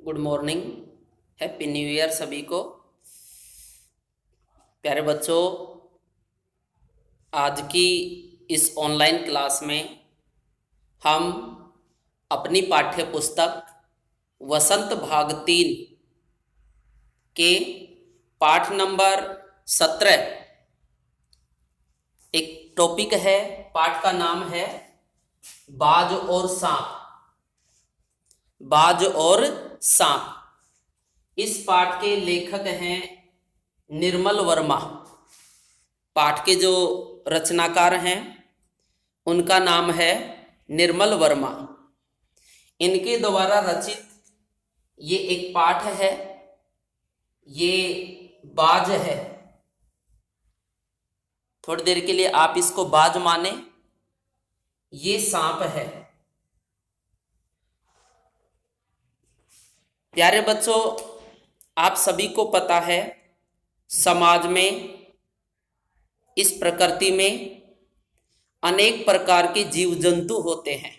Good morning. Happy new year सभी को। प्यारे बच्चों, आज की इस ऑनलाइन क्लास में हम अपनी पाठ्य पुस्तक वसंत भाग 3 के पाठ नंबर 17 एक टॉपिक है। पाठ का नाम है बाज और सांप। बाज और सांप। इस पाठ के लेखक हैं निर्मल वर्मा। पाठ के जो रचनाकार हैं उनका नाम है निर्मल वर्मा। इनके द्वारा रचित ये एक पाठ है। ये बाज है। थोड़ी देर के लिए आप इसको बाज माने। ये सांप है। प्यारे बच्चों, आप सभी को पता है समाज में, इस प्रकृति में अनेक प्रकार के जीव जंतु होते हैं,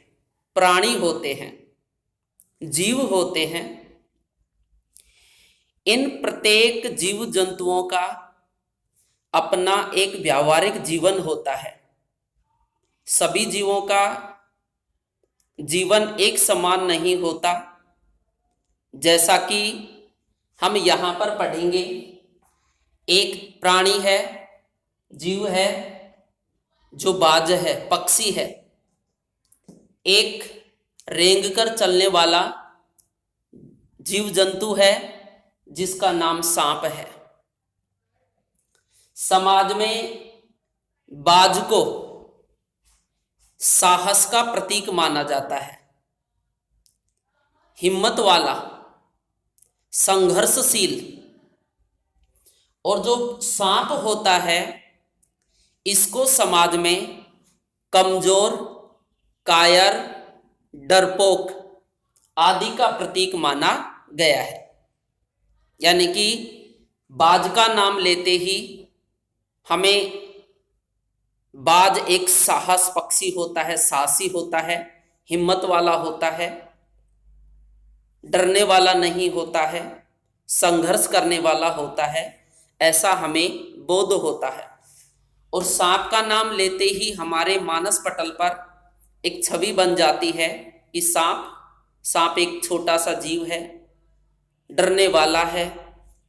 प्राणी होते हैं, जीव होते हैं। इन प्रत्येक जीव जंतुओं का अपना एक व्यावहारिक जीवन होता है। सभी जीवों का जीवन एक समान नहीं होता। जैसा कि हम यहाँ पर पढ़ेंगे, एक प्राणी है, जीव है जो बाज है, पक्षी है। एक रेंगकर चलने वाला जीव जंतु है जिसका नाम सांप है। समाज में बाज को साहस का प्रतीक माना जाता है। हिम्मत वाला, संघर्षशील। और जो सांप होता है इसको समाज में कमजोर, कायर, डरपोक आदि का प्रतीक माना गया है। यानी कि बाज का नाम लेते ही हमें बाज एक साहस पक्षी होता है, साहसी होता है, हिम्मत वाला होता है, डरने वाला नहीं होता है, संघर्ष करने वाला होता है, ऐसा हमें बोध होता है। और सांप का नाम लेते ही हमारे मानस पटल पर एक छवि बन जाती है कि सांप एक छोटा सा जीव है, डरने वाला है,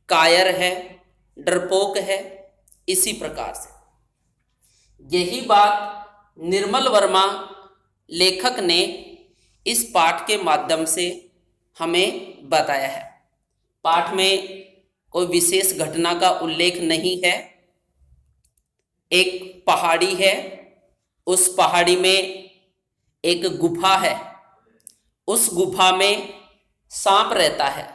कायर है, डरपोक है। इसी प्रकार से यही बात निर्मल वर्मा लेखक ने इस पाठ के माध्यम से हमें बताया है। पाठ में कोई विशेष घटना का उल्लेख नहीं है। एक पहाड़ी है, उस पहाड़ी में एक गुफा है, उस गुफा में सांप रहता है।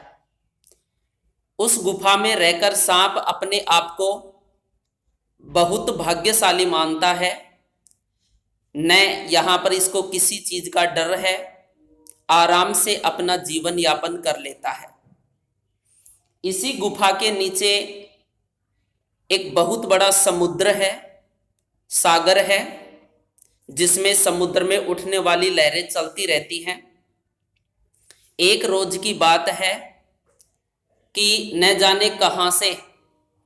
उस गुफा में रहकर सांप अपने आप को बहुत भाग्यशाली मानता है। न यहाँ पर इसको किसी चीज का डर है, आराम से अपना जीवन यापन कर लेता है। इसी गुफा के नीचे एक बहुत बड़ा समुद्र है, सागर है, जिसमें समुद्र में उठने वाली लहरें चलती रहती हैं। एक रोज की बात है कि न जाने कहां से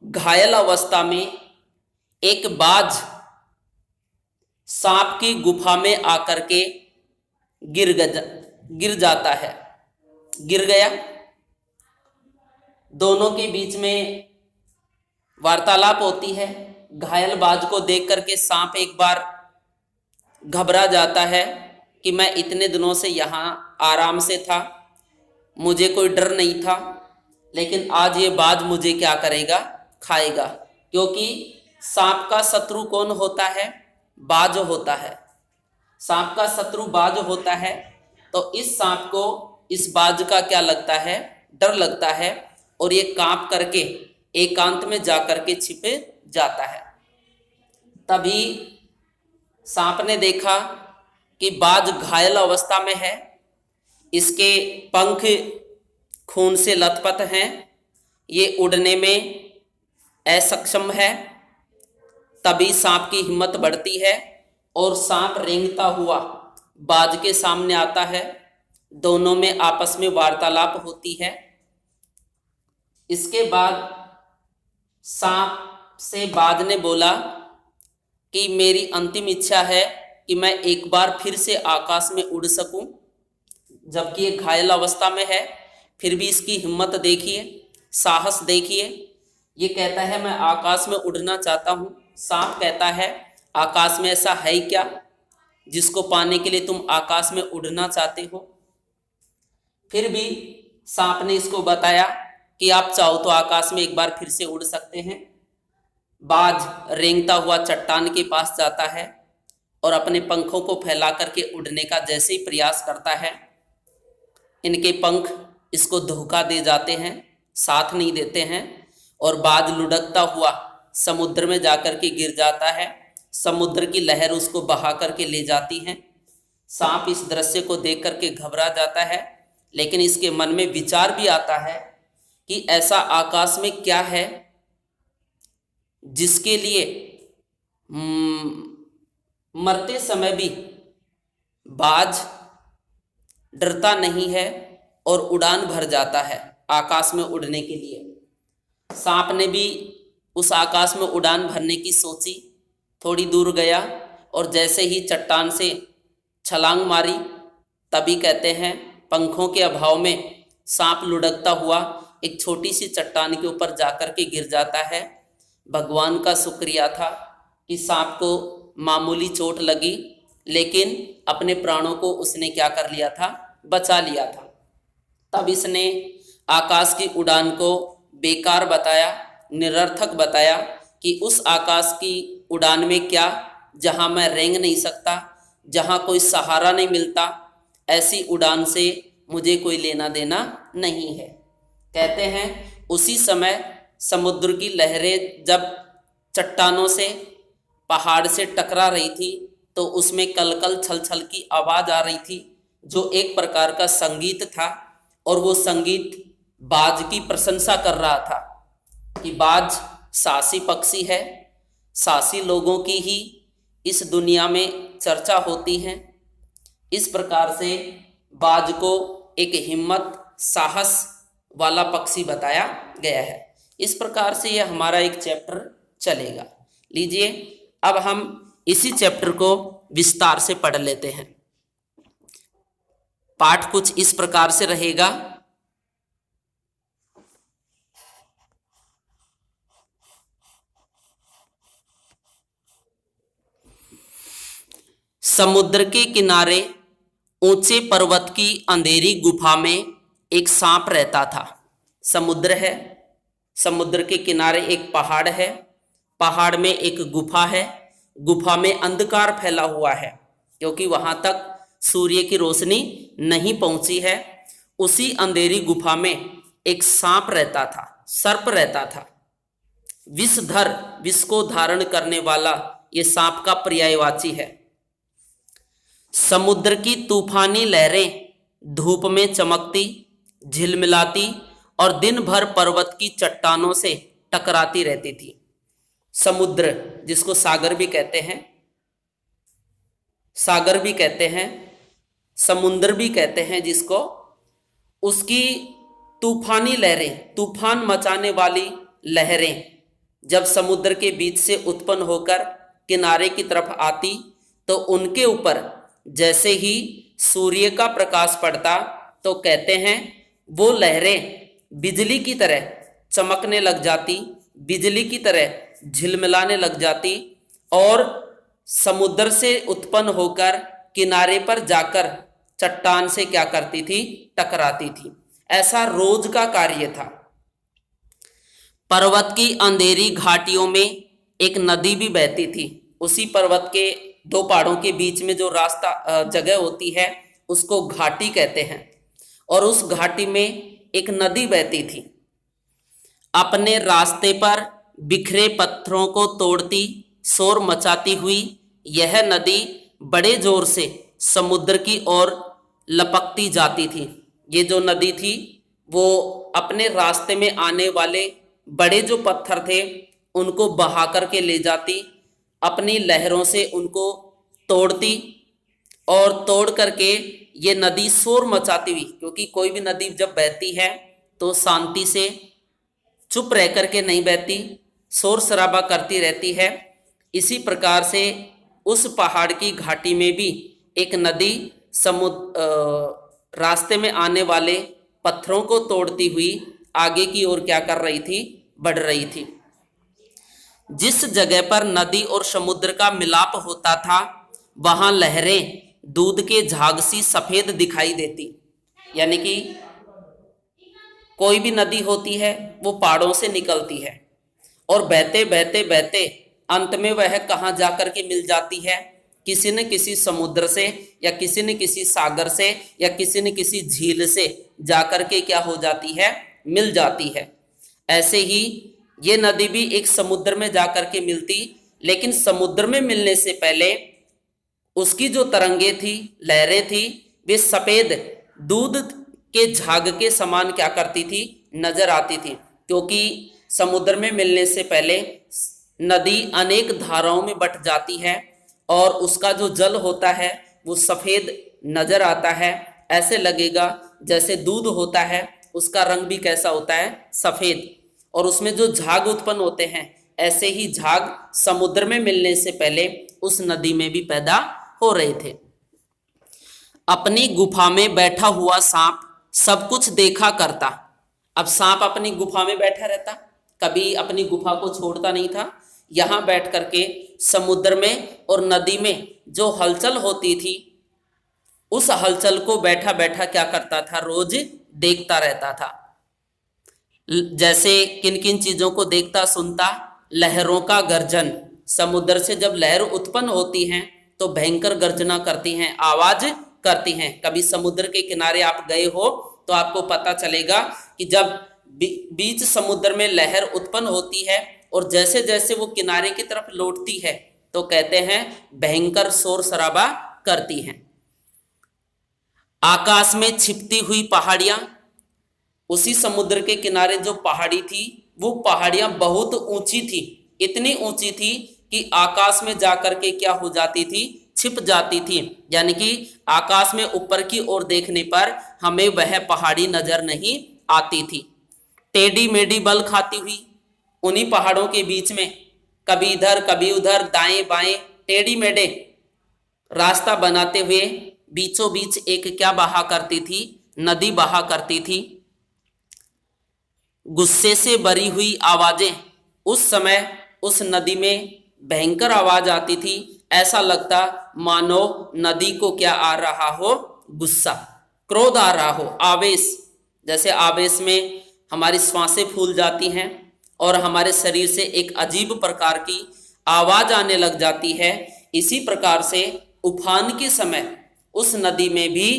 घायल अवस्था में एक बाज सांप की गुफा में आकर के गिर जाता है, गिर गया। दोनों के बीच में वार्तालाप होती है। घायल बाज को देख करके सांप एक बार घबरा जाता है कि मैं इतने दिनों से यहाँ आराम से था, मुझे कोई डर नहीं था, लेकिन आज ये बाज मुझे क्या करेगा, खाएगा। क्योंकि सांप का शत्रु कौन होता है? बाज होता है। सांप का शत्रु बाज होता है। तो इस सांप को इस बाज का क्या लगता है? डर लगता है। और ये कांप करके एकांत में जाकर के छिप जाता है। तभी सांप ने देखा कि बाज घायल अवस्था में है, इसके पंख खून से लथपथ हैं, ये उड़ने में असक्षम है। तभी सांप की हिम्मत बढ़ती है और सांप रेंगता हुआ बाज के सामने आता है, दोनों में आपस में वार्तालाप होती है। इसके बाद सांप से बाज ने बोला कि मेरी अंतिम इच्छा है कि मैं एक बार फिर से आकाश में उड़ सकूं। जबकि ये घायल अवस्था में है, फिर भी इसकी हिम्मत देखिए, साहस देखिए। ये कहता है मैं आकाश में उड़ना चाहता हूँ। सांप कहता है आकाश में ऐसा है क्या जिसको पाने के लिए तुम आकाश में उड़ना चाहते हो। फिर भी सांप ने इसको बताया कि आप चाहो तो आकाश में एक बार फिर से उड़ सकते हैं। बाज रेंगता हुआ चट्टान के पास जाता है और अपने पंखों को फैला करके उड़ने का जैसे ही प्रयास करता है, इनके पंख इसको धोखा दे जाते हैं, साथ नहीं देते हैं और बाज लुढ़कता हुआ समुद्र में जाकर के गिर जाता है। समुद्र की लहर उसको बहा करके ले जाती है। सांप इस दृश्य को देख करके घबरा जाता है, लेकिन इसके मन में विचार भी आता है कि ऐसा आकाश में क्या है जिसके लिए मरते समय भी बाज डरता नहीं है और उड़ान भर जाता है आकाश में उड़ने के लिए। सांप ने भी उस आकाश में उड़ान भरने की सोची, थोड़ी दूर गया और जैसे ही चट्टान से छलांग मारी, तभी कहते हैं पंखों के अभाव में सांप लुढ़कता हुआ एक छोटी सी चट्टान के ऊपर जाकर के गिर जाता है। भगवान का शुक्रिया था कि सांप को मामूली चोट लगी, लेकिन अपने प्राणों को उसने क्या कर लिया था, बचा लिया था। तब इसने आकाश की उड़ान को बेकार बताया, निरर्थक बताया कि उस आकाश की उड़ान में क्या, जहाँ मैं रेंग नहीं सकता, जहाँ कोई सहारा नहीं मिलता, ऐसी उड़ान से मुझे कोई लेना देना नहीं है। कहते हैं उसी समय समुद्र की लहरें जब चट्टानों से, पहाड़ से टकरा रही थी तो उसमें कलकल छल छल की आवाज़ आ रही थी, जो एक प्रकार का संगीत था। और वो संगीत बाज की प्रशंसा कर रहा था कि बाज साहसी पक्षी है, साहसी लोगों की ही इस दुनिया में चर्चा होती है। इस प्रकार से बाज को एक हिम्मत, साहस वाला पक्षी बताया गया है। इस प्रकार से यह हमारा एक चैप्टर चलेगा। लीजिए अब हम इसी चैप्टर को विस्तार से पढ़ लेते हैं। पाठ कुछ इस प्रकार से रहेगा। समुद्र के किनारे ऊंचे पर्वत की अंधेरी गुफा में एक सांप रहता था। समुद्र है, समुद्र के किनारे एक पहाड़ है, पहाड़ में एक गुफा है, गुफा में अंधकार फैला हुआ है क्योंकि वहां तक सूर्य की रोशनी नहीं पहुंची है। उसी अंधेरी गुफा में एक सांप रहता था, सर्प रहता था। विषधर, विष को धारण करने वाला ये सांप का पर्यायवाची है। समुद्र की तूफानी लहरें धूप में चमकती, झिलमिलाती और दिन भर पर्वत की चट्टानों से टकराती रहती थी। समुद्र, जिसको सागर भी कहते हैं, सागर भी कहते हैं, समुद्र भी कहते हैं जिसको, उसकी तूफानी लहरें, तूफान मचाने वाली लहरें जब समुद्र के बीच से उत्पन्न होकर किनारे की तरफ आती तो उनके ऊपर जैसे ही सूर्य का प्रकाश पड़ता तो कहते हैं वो लहरें बिजली की तरह चमकने लग जाती, बिजली की तरह झिलमिलाने लग जाती और समुद्र से उत्पन्न होकर किनारे पर जाकर चट्टान से क्या करती थी, टकराती थी। ऐसा रोज का कार्य था। पर्वत की अंधेरी घाटियों में एक नदी भी बहती थी। उसी पर्वत के दो पहाड़ों के बीच में जो रास्ता जगह होती है उसको घाटी कहते हैं, और उस घाटी में एक नदी बहती थी। अपने रास्ते पर बिखरे पत्थरों को तोड़ती, शोर मचाती हुई यह नदी बड़े जोर से समुद्र की ओर लपकती जाती थी। ये जो नदी थी वो अपने रास्ते में आने वाले बड़े जो पत्थर थे उनको बहा करके ले जाती, अपनी लहरों से उनको तोड़ती और तोड़ करके ये नदी शोर मचाती हुई, क्योंकि कोई भी नदी जब बहती है तो शांति से चुप रह करके नहीं बहती, शोर शराबा करती रहती है। इसी प्रकार से उस पहाड़ की घाटी में भी एक नदी रास्ते में आने वाले पत्थरों को तोड़ती हुई आगे की ओर क्या कर रही थी, बढ़ रही थी। जिस जगह पर नदी और समुद्र का मिलाप होता था वहां लहरें दूध के झाग सी सफेद दिखाई देती। यानी कि कोई भी नदी होती है वो पहाड़ों से निकलती है और बहते बहते बहते अंत में वह कहाँ जाकर के मिल जाती है, किसी न किसी समुद्र से या किसी न किसी सागर से या किसी न किसी झील से जाकर के क्या हो जाती है, मिल जाती है। ऐसे ही ये नदी भी एक समुद्र में जाकर के मिलती, लेकिन समुद्र में मिलने से पहले उसकी जो तरंगे थी, लहरें थी, वे सफेद दूध के झाग के समान क्या करती थी, नजर आती थी। क्योंकि समुद्र में मिलने से पहले नदी अनेक धाराओं में बट जाती है और उसका जो जल होता है वो सफेद नजर आता है। ऐसे लगेगा जैसे दूध होता है उसका रंग भी कैसा होता है, सफेद, और उसमें जो झाग उत्पन्न होते हैं ऐसे ही झाग समुद्र में मिलने से पहले उस नदी में भी पैदा हो रहे थे। अपनी गुफा में बैठा हुआ सांप सब कुछ देखा करता। अब सांप अपनी गुफा में बैठा रहता, कभी अपनी गुफा को छोड़ता नहीं था। यहां बैठ करके समुद्र में और नदी में जो हलचल होती थी उस हलचल को बैठा बैठा क्या करता था, रोज देखता रहता था। जैसे किन किन चीजों को देखता, सुनता, लहरों का गर्जन। समुद्र से जब लहर उत्पन्न होती हैं तो भयंकर गर्जना करती हैं, आवाज करती हैं। कभी समुद्र के किनारे आप गए हो तो आपको पता चलेगा कि जब बीच समुद्र में लहर उत्पन्न होती है और जैसे जैसे वो किनारे की तरफ लौटती है तो कहते हैं भयंकर शोर शराबा करती हैं। आकाश में छिपती हुई पहाड़ियां, उसी समुद्र के किनारे जो पहाड़ी थी वो पहाड़ियां बहुत ऊंची थी, इतनी ऊंची थी कि आकाश में जाकर के क्या हो जाती थी, छिप जाती थी। यानी कि आकाश में ऊपर की ओर देखने पर हमें वह पहाड़ी नजर नहीं आती थी। टेढ़ी मेढ़ी बल खाती हुई उन्हीं पहाड़ों के बीच में कभी इधर कभी उधर दाएं बाएं टेढ़ी मेढ़े रास्ता बनाते हुए बीचों बीच एक क्या बहा करती थी, नदी बहा करती थी। गुस्से से भरी हुई आवाजें, उस समय उस नदी में भयंकर आवाज आती थी। ऐसा लगता मानो नदी को क्या आ रहा हो, गुस्सा, क्रोध आ रहा हो, आवेश। जैसे आवेश में हमारी श्वासें फूल जाती हैं और हमारे शरीर से एक अजीब प्रकार की आवाज आने लग जाती है, इसी प्रकार से उफान के समय उस नदी में भी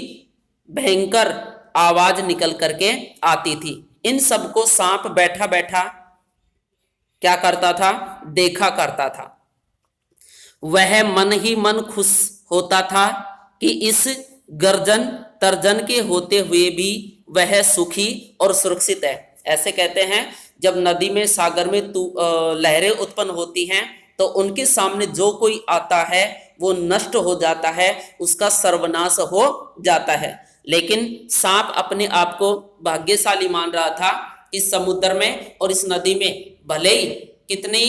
भयंकर आवाज निकल करके आती थी। इन सबको सांप बैठा बैठा क्या करता था, देखा करता था। वह मन ही मन खुश होता था कि इस गर्जन तर्जन के होते हुए भी वह सुखी और सुरक्षित है। ऐसे कहते हैं जब नदी में, सागर में लहरें उत्पन्न होती हैं तो उनके सामने जो कोई आता है वो नष्ट हो जाता है, उसका सर्वनाश हो जाता है। लेकिन सांप अपने आप को भाग्यशाली मान रहा था कि समुद्र में और इस नदी में भले ही कितनी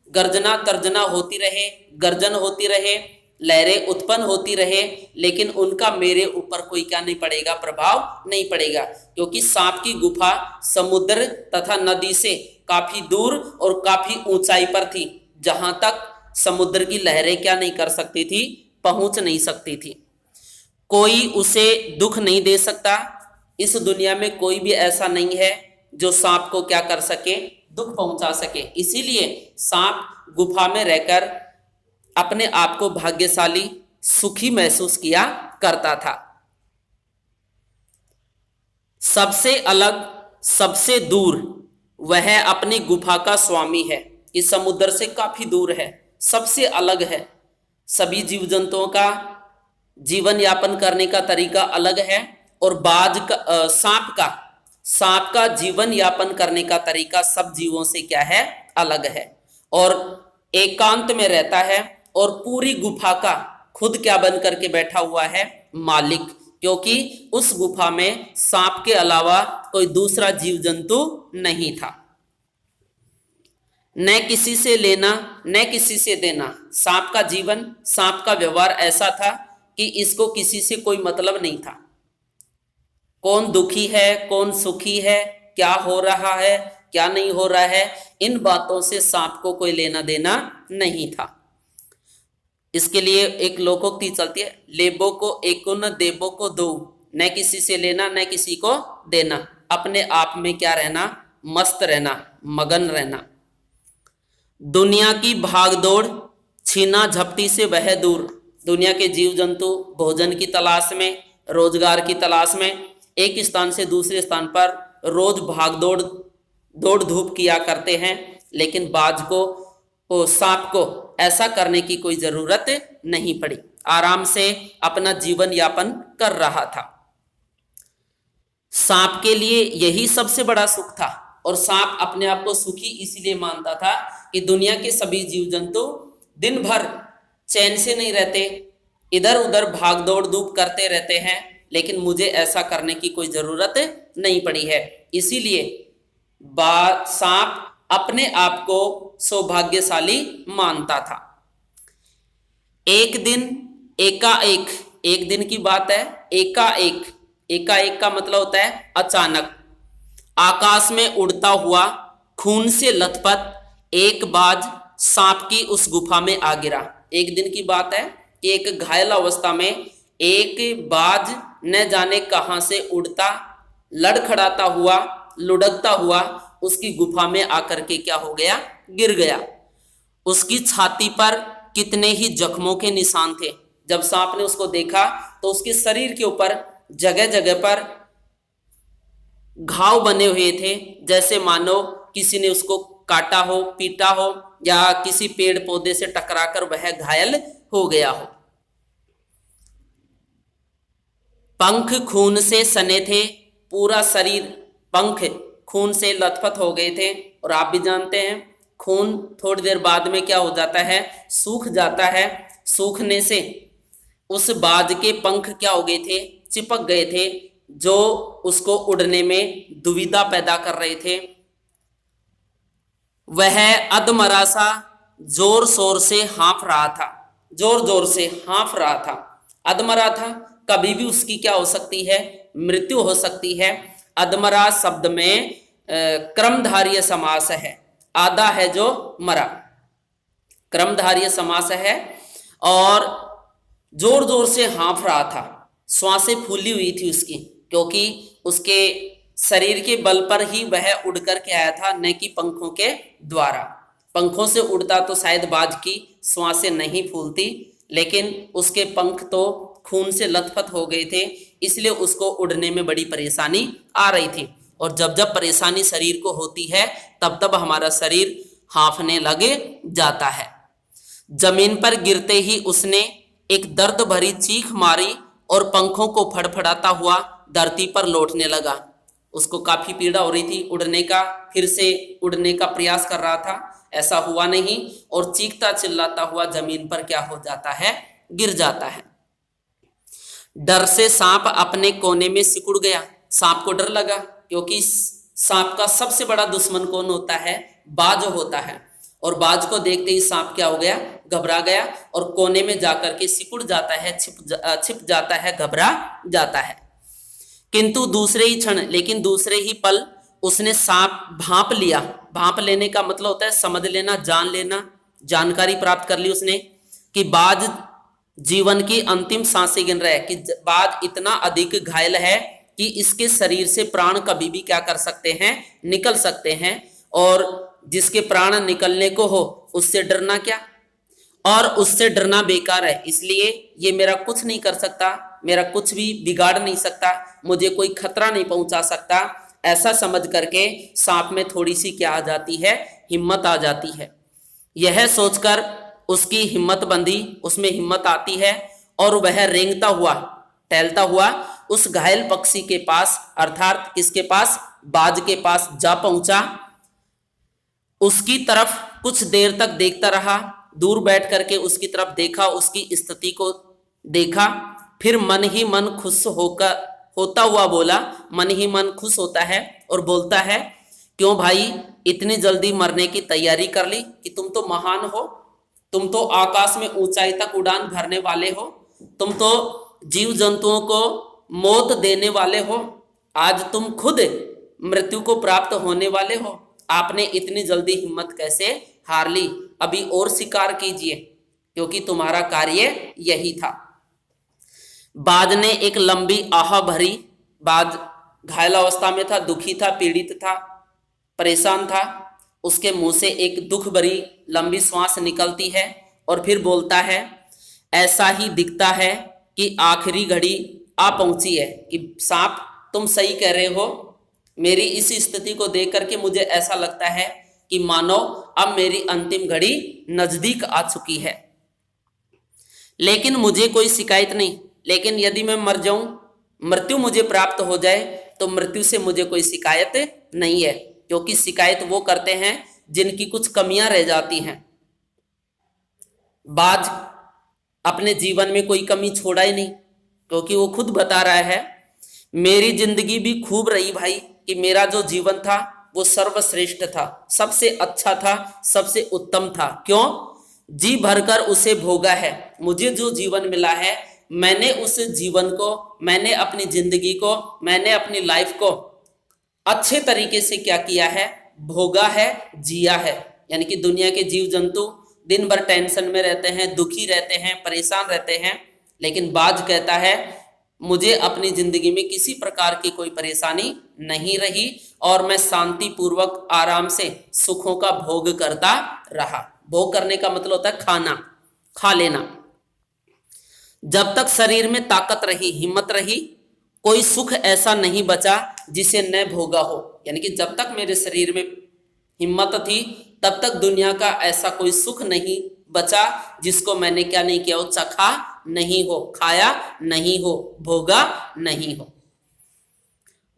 गर्जना तर्जना होती रहे, गर्जन होती रहे, लहरें उत्पन्न होती रहे, लेकिन उनका मेरे ऊपर कोई क्या नहीं पड़ेगा, प्रभाव नहीं पड़ेगा। क्योंकि सांप की गुफा समुद्र तथा नदी से काफी दूर और काफी ऊंचाई पर थी, जहां तक समुद्र की लहरें क्या नहीं कर सकती थी, पहुंच नहीं सकती थी। कोई उसे दुख नहीं दे सकता। इस दुनिया में कोई भी ऐसा नहीं है जो सांप को क्या कर सके, दुख पहुंचा सके। इसीलिए सांप गुफा में रहकर अपने आप को भाग्यशाली, सुखी महसूस किया करता था। सबसे अलग, सबसे दूर वह अपनी गुफा का स्वामी है। इस समुद्र से काफी दूर है, सबसे अलग है। सभी जीव जंतुओं का जीवन यापन करने का तरीका अलग है और सांप का जीवन यापन करने का तरीका सब जीवों से क्या है, अलग है। और एकांत में रहता है और पूरी गुफा का खुद क्या बन करके बैठा हुआ है, मालिक। क्योंकि उस गुफा में सांप के अलावा कोई दूसरा जीव जंतु नहीं था। न किसी से लेना न किसी से देना। सांप का जीवन, सांप का व्यवहार ऐसा था कि इसको किसी से कोई मतलब नहीं था। कौन दुखी है, कौन सुखी है, क्या हो रहा है, क्या नहीं हो रहा है, इन बातों से सांप को कोई लेना देना नहीं था। इसके लिए एक लोकोक्ति चलती है, लेबो को एको न देबो को दो। न किसी से लेना न किसी को देना, अपने आप में क्या रहना, मस्त रहना, मगन रहना। दुनिया की भागदौड़ छीना झपटी से वह दूर। दुनिया के जीव जंतु भोजन की तलाश में, रोजगार की तलाश में एक स्थान से दूसरे स्थान पर रोज भागदौड़ दौड़ धूप किया करते हैं, लेकिन बाज को, सांप को ऐसा करने की कोई जरूरत नहीं पड़ी। आराम से अपना जीवन यापन कर रहा था। सांप के लिए यही सबसे बड़ा सुख था, और सांप अपने आप को सुखी इसलिए मानता था कि दुनिया के सभी जीव जंतु दिन भर चैन से नहीं रहते, इधर उधर भाग दौड़ धूप करते रहते हैं, लेकिन मुझे ऐसा करने की कोई जरूरत नहीं पड़ी है। इसीलिए सांप अपने आप को सौभाग्यशाली मानता था। एक दिन एकाएक, एक दिन की बात है, एकाएक, एकाएक का मतलब होता है अचानक, आकाश में उड़ता हुआ खून से लथपथ एक बाज सांप की उस गुफा में आ गिरा। एक दिन की बात है कि एक घायल अवस्था में एक बाज न जाने कहां से उड़ता, लड़खड़ाता हुआ, लुढ़कता हुआ उसकी गुफा में आकर के क्या हो गया, गिर गया। उसकी छाती पर कितने ही जख्मों के निशान थे। जब सांप ने उसको देखा तो उसके शरीर के ऊपर जगह जगह पर घाव बने हुए थे, जैसे मानो किसी ने उसको काटा हो, पीटा हो, या किसी पेड़ पौधे से टकराकर वह घायल हो गया हो। पंख खून से सने थे, पूरा शरीर पंख खून से लथपथ हो गए थे। और आप भी जानते हैं खून थोड़ी देर बाद में क्या हो जाता है, सूख जाता है। सूखने से उस बाज के पंख क्या हो गए थे, चिपक गए थे, जो उसको उड़ने में दुविधा पैदा कर रहे थे। वह अधमरा सा जोर शोर से हाँफ रहा था, जोर जोर से हाँफ रहा था, अधमरा था। कभी भी उसकी क्या हो सकती है, मृत्यु हो सकती है। अधमरा शब्द में क्रमधार्य समास है, आधा है जो मरा, क्रमधार्य समास है। और जोर जोर से हाँफ रहा था, श्वासें फूली हुई थी उसकी, क्योंकि उसके शरीर के बल पर ही वह उड़ करके आया था, न कि पंखों के द्वारा। पंखों से उड़ता तो शायद बाज की श्वासें नहीं फूलती, लेकिन उसके पंख तो खून से लथपथ हो गए थे, इसलिए उसको उड़ने में बड़ी परेशानी आ रही थी। और जब जब परेशानी शरीर को होती है तब तब हमारा शरीर हाँफने लगे जाता है। जमीन पर गिरते ही उसने एक दर्द भरी चीख मारी और पंखों को फड़फड़ाता हुआ धरती पर लौटने लगा। उसको काफी पीड़ा हो रही थी उड़ने का, फिर से उड़ने का प्रयास कर रहा था, ऐसा हुआ नहीं, और चीखता चिल्लाता हुआ जमीन पर क्या हो जाता है, गिर जाता है। डर से सांप अपने कोने में सिकुड़ गया। सांप को डर लगा, क्योंकि सांप का सबसे बड़ा दुश्मन कौन होता है, बाज होता है। और बाज को देखते ही सांप क्या हो गया, घबरा गया और कोने में जाकर के सिकुड़ जाता है, छिप जाता है, घबरा जाता है। किंतु दूसरे ही क्षण, लेकिन दूसरे ही पल उसने सांप भांप लिया। भांप लेने का मतलब होता है समझ लेना, जान लेना, जानकारी प्राप्त कर ली उसने कि बाज जीवन की अंतिम सांसें गिन रहा है, कि बाज इतना अधिक घायल है कि इसके शरीर से प्राण कभी भी क्या कर सकते हैं, निकल सकते हैं। और जिसके प्राण निकलने को हो उससे डरना क्या, और उससे डरना बेकार है। इसलिए ये मेरा कुछ नहीं कर सकता, मेरा कुछ भी बिगाड़ नहीं सकता, मुझे कोई खतरा नहीं पहुंचा सकता, ऐसा समझ करके सांप में थोड़ी सी क्या आ जाती है, हिम्मत आ जाती है। यह सोचकर उसकी हिम्मत बंधी, उसमें हिम्मत आती है और वह रेंगता हुआ, टहलता हुआ उस घायल पक्षी के पास, अर्थात किसके पास, बाज के पास जा पहुंचा। उसकी तरफ कुछ देर तक देखता रहा, दूर बैठ करके उसकी तरफ देखा, उसकी स्थिति को देखा, फिर मन ही मन खुश होता हुआ बोला, मन ही मन खुश होता है और बोलता है, क्यों भाई इतनी जल्दी मरने की तैयारी कर ली कि तुम तो महान हो, तुम तो आकाश में ऊंचाई तक उड़ान भरने वाले हो, तुम तो जीव जंतुओं को मौत देने वाले हो, आज तुम खुद मृत्यु को प्राप्त होने वाले हो, आपने इतनी जल्दी हिम्मत कैसे हार ली? अभी और शिकार कीजिए, क्योंकि तुम्हारा कार्य यही था। बाज ने एक लंबी आह भरी, बाज घायल अवस्था में था, दुखी था, पीड़ित था, परेशान था। उसके मुंह से एक दुख भरी लंबी श्वास निकलती है और फिर बोलता है, ऐसा ही दिखता है कि आखिरी घड़ी आ पहुंची है। कि सांप तुम सही कह रहे हो, मेरी इस स्थिति को देख करके मुझे ऐसा लगता है कि मानो अब मेरी अंतिम घड़ी नजदीक आ चुकी है। लेकिन मुझे कोई शिकायत नहीं, लेकिन यदि मैं मर जाऊं, मृत्यु मुझे प्राप्त हो जाए, तो मृत्यु से मुझे कोई शिकायत नहीं है, क्योंकि शिकायत वो करते हैं जिनकी कुछ कमियां रह जाती हैं। बाज अपने जीवन में कोई कमी छोड़ा ही नहीं, क्योंकि वो खुद बता रहा है, मेरी जिंदगी भी खूब रही भाई, कि मेरा जो जीवन था वो सर्वश्रेष्ठ था, सबसे अच्छा था, सबसे उत्तम था। क्यों? जी भरकर उसे भोगा है। मुझे जो जीवन मिला है, मैंने उस जीवन को, मैंने अपनी जिंदगी को, मैंने अपनी लाइफ को अच्छे तरीके से क्या किया है? भोगा है, जिया है। यानी कि दुनिया के जीव जंतु दिन भर टेंशन में रहते हैं, दुखी रहते हैं, परेशान रहते हैं, लेकिन बाज कहता है, मुझे अपनी जिंदगी में किसी प्रकार की कोई परेशानी नहीं रही और मैं शांति पूर्वक आराम से सुखों का भोग करता रहा। भोग करने का मतलब होता है खाना, खा लेना। जब तक शरीर में ताकत रही, हिम्मत रही, कोई सुख ऐसा नहीं बचा जिसे न भोगा हो। यानी कि जब तक मेरे शरीर में हिम्मत थी, तब तक दुनिया का ऐसा कोई सुख नहीं बचा जिसको मैंने क्या नहीं किया हो? चखा नहीं हो, खाया नहीं हो, भोगा नहीं हो।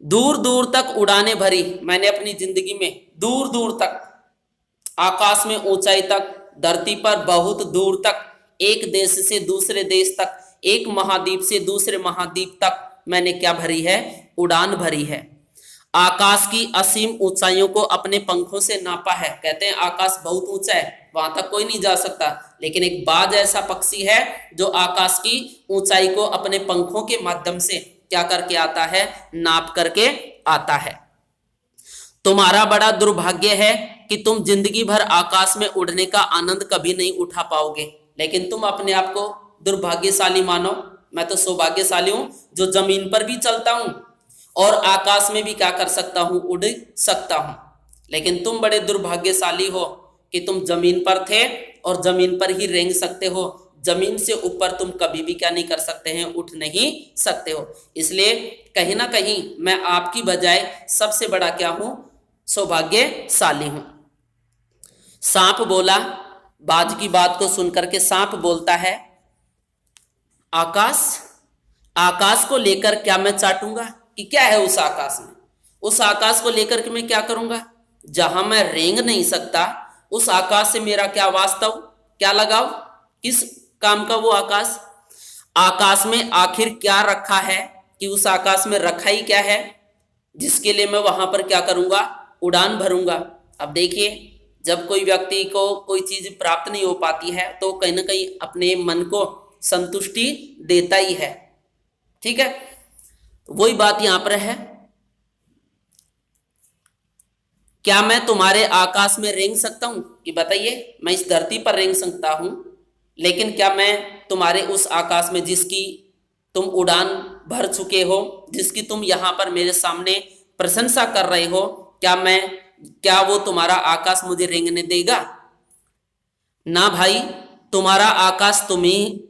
दूर दूर तक उड़ाने भरी मैंने अपनी जिंदगी में, दूर दूर तक, आकाश में ऊंचाई तक, धरती पर बहुत दूर तक, एक देश से दूसरे देश तक, एक महाद्वीप से दूसरे महाद्वीप तक मैंने क्या भरी है? उड़ान भरी है। आकाश की असीम ऊंचाइयों को अपने पंखों से नापा है। कहते हैं आकाश बहुत ऊंचा है, वहां तक कोई नहीं जा सकता, लेकिन एक बाज ऐसा पक्षी है जो आकाश की ऊंचाई को अपने पंखों के माध्यम से क्या करके आता है? नाप करके आता है। तुम्हारा बड़ा दुर्भाग्य है कि तुम जिंदगी भर आकाश में उड़ने का आनंद कभी नहीं उठा पाओगे, लेकिन तुम अपने आप को दुर्भाग्यशाली मानो। मैं तो सौभाग्यशाली हूं जो जमीन पर भी चलता हूं और आकाश में भी क्या कर सकता हूं? उड़ सकता हूं। लेकिन तुम बड़े दुर्भाग्यशाली हो कि तुम जमीन पर थे और जमीन पर ही रेंग सकते हो, जमीन से ऊपर तुम कभी भी क्या नहीं कर सकते हैं? उठ नहीं सकते हो। इसलिए कहीं ना कहीं मैं आपकी बजाय सबसे बड़ा क्या हूं? सौभाग्यशाली हूं। सांप बोला, बाज की बात को सुनकर के सांप बोलता है, आकाश, आकाश को लेकर क्या मैं चाटूंगा? कि क्या है उस आकाश में? उस आकाश को लेकर के मैं क्या करूंगा? जहां मैं रेंग नहीं सकता, उस आकाश से मेरा क्या वास्तव, क्या लगाव, किस काम का वो आकाश? आकाश में आखिर क्या रखा है कि उस आकाश में रखा ही क्या है जिसके लिए मैं वहां पर क्या करूंगा? उड़ान भरूंगा। अब देखिए, जब कोई व्यक्ति को कोई चीज प्राप्त नहीं हो पाती है तो कहीं ना कहीं अपने मन को संतुष्टि देता ही है। ठीक है, वही बात यहां पर है। क्या मैं तुम्हारे आकाश में रेंग सकता हूं? कि बताइए, मैं इस धरती पर रेंग सकता हूं, लेकिन क्या मैं तुम्हारे उस आकाश में जिसकी तुम उड़ान भर चुके हो, जिसकी तुम यहां पर मेरे सामने प्रशंसा कर रहे हो, क्या वो तुम्हारा आकाश मुझे रेंगने देगा? ना भाई, तुम्हारा आकाश तुम्ही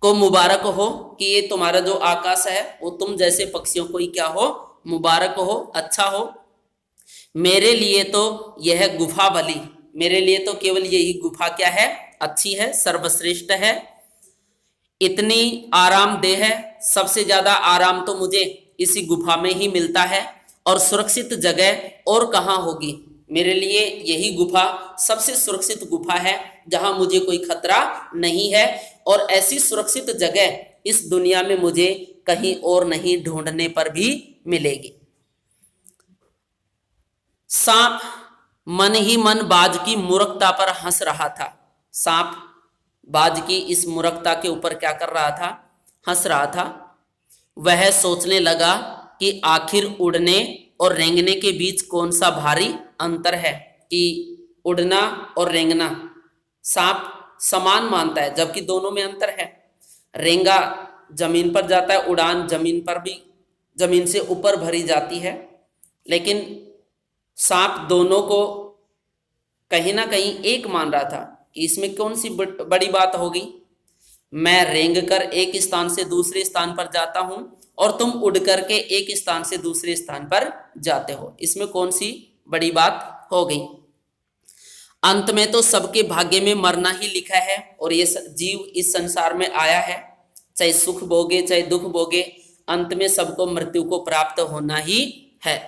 को मुबारक हो कि ये तुम्हारा जो आकाश है वो तुम जैसे पक्षियों को ही क्या हो? मुबारक हो, अच्छा हो। मेरे लिए तो यह गुफा भली, मेरे लिए तो केवल यही गुफा क्या है? अच्छी है, सर्वश्रेष्ठ है, इतनी आरामदेह है। सबसे ज्यादा आराम तो मुझे इसी गुफा में ही मिलता है और सुरक्षित जगह और कहाँ होगी? मेरे लिए यही गुफा सबसे सुरक्षित गुफा है जहां मुझे कोई खतरा नहीं है। और ऐसी सुरक्षित जगह इस दुनिया में मुझे कहीं और नहीं ढूंढने पर भी मिलेगी। सांप मन ही मन बाज की मूर्खता पर हंस रहा था। सांप बाज की इस मूर्खता के ऊपर क्या कर रहा था? हंस रहा था। वह सोचने लगा कि आखिर उड़ने और रेंगने के बीच कौन सा भारी अंतर है, कि उड़ना और रेंगना सांप समान मानता है जबकि दोनों में अंतर है। रेंगा जमीन पर जाता है, उड़ान जमीन पर भी, जमीन से ऊपर भरी जाती है, लेकिन सांप दोनों को कहीं ना कहीं एक मान रहा था कि इसमें कौन सी बड़ी बात होगी। मैं रेंग कर एक स्थान से दूसरे स्थान पर जाता हूं और तुम उड़ करके एक स्थान से दूसरे स्थान पर जाते हो, इसमें कौन सी बड़ी बात हो गई। अंत में तो सबके भाग्य में मरना ही लिखा है और ये जीव इस संसार में आया है, चाहे सुख भोगे चाहे दुख भोगे, अंत में सबको मृत्यु को प्राप्त होना ही है।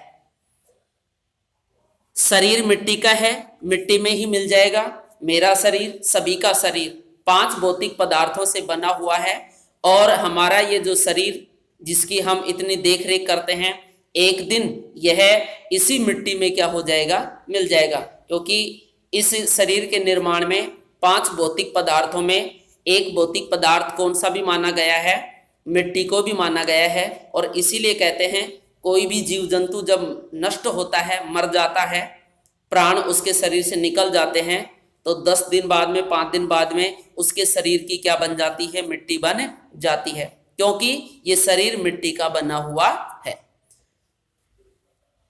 शरीर मिट्टी का है, मिट्टी में ही मिल जाएगा। मेरा शरीर, सभी का शरीर 5 भौतिक पदार्थों से बना हुआ है और हमारा ये जो शरीर जिसकी हम इतनी देख रेख करते हैं, एक दिन यह इसी मिट्टी में क्या हो जाएगा? मिल जाएगा, क्योंकि इस शरीर के निर्माण में 5 भौतिक पदार्थों में एक भौतिक पदार्थ कौन सा भी माना गया है? मिट्टी को भी माना गया है। और इसीलिए कहते हैं कोई भी जीव जंतु जब नष्ट होता है, मर जाता है, प्राण उसके शरीर से निकल जाते हैं, तो 10 दिन बाद में, 5 दिन बाद में उसके शरीर की क्या बन जाती है? मिट्टी बन जाती है, क्योंकि ये शरीर मिट्टी का बना हुआ है।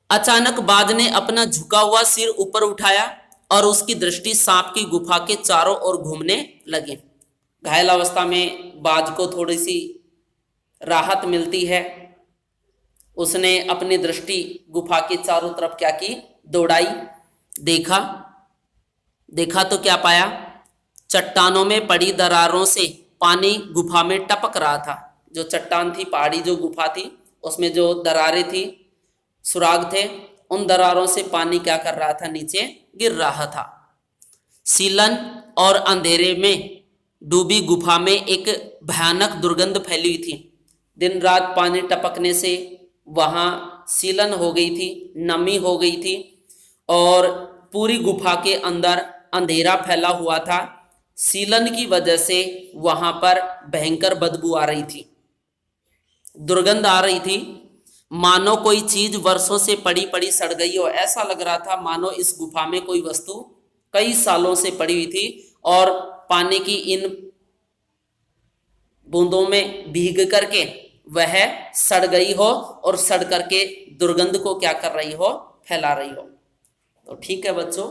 अचानक बाज ने अपना झुका हुआ सिर ऊपर उठाया और उसकी दृष्टि सांप की गुफा के चारों ओर घूमने लगी। घायल अवस्था में बाज को थोड़ी सी राहत मिलती है। उसने अपनी दृष्टि गुफा के चारों तरफ क्या की? दौड़ाई। देखा तो क्या पाया? चट्टानों में पड़ी दरारों से पानी गुफा में टपक रहा था। जो चट्टान थी, पहाड़ी जो गुफा थी, उसमें जो दरारें थी, सुराग थे, उन दरारों से पानी क्या कर रहा था? नीचे गिर रहा था। सीलन और अंधेरे में डूबी गुफा में एक भयानक दुर्गंध फैली हुई थी। दिन रात पानी टपकने से वहां सीलन हो गई थी, नमी हो गई थी और पूरी गुफा के अंदर अंधेरा फैला हुआ था। सीलन की वजह से वहां पर भयंकर बदबू आ रही थी, दुर्गंध आ रही थी, मानो कोई चीज वर्षों से पड़ी पड़ी सड़ गई हो। ऐसा लग रहा था मानो इस गुफा में कोई वस्तु कई सालों से पड़ी हुई थी और पानी की इन बूंदों में भीग करके वह सड़ गई हो और सड़ करके दुर्गंध को क्या कर रही हो? फैला रही हो। तो ठीक है बच्चों,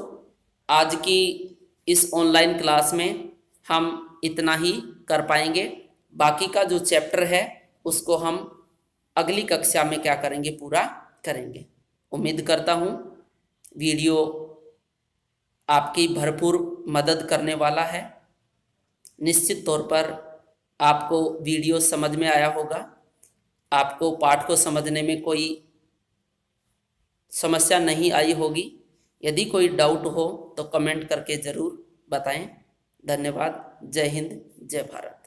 आज की इस ऑनलाइन क्लास में हम इतना ही कर पाएंगे। बाकी का जो चैप्टर है उसको हम अगली कक्षा में क्या करेंगे? पूरा करेंगे। उम्मीद करता हूँ वीडियो आपकी भरपूर मदद करने वाला है। निश्चित तौर पर आपको वीडियो समझ में आया होगा। आपको पाठ को समझने में कोई समस्या नहीं आई होगी। यदि कोई डाउट हो तो कमेंट करके ज़रूर बताएं। धन्यवाद। जय हिंद, जय भारत।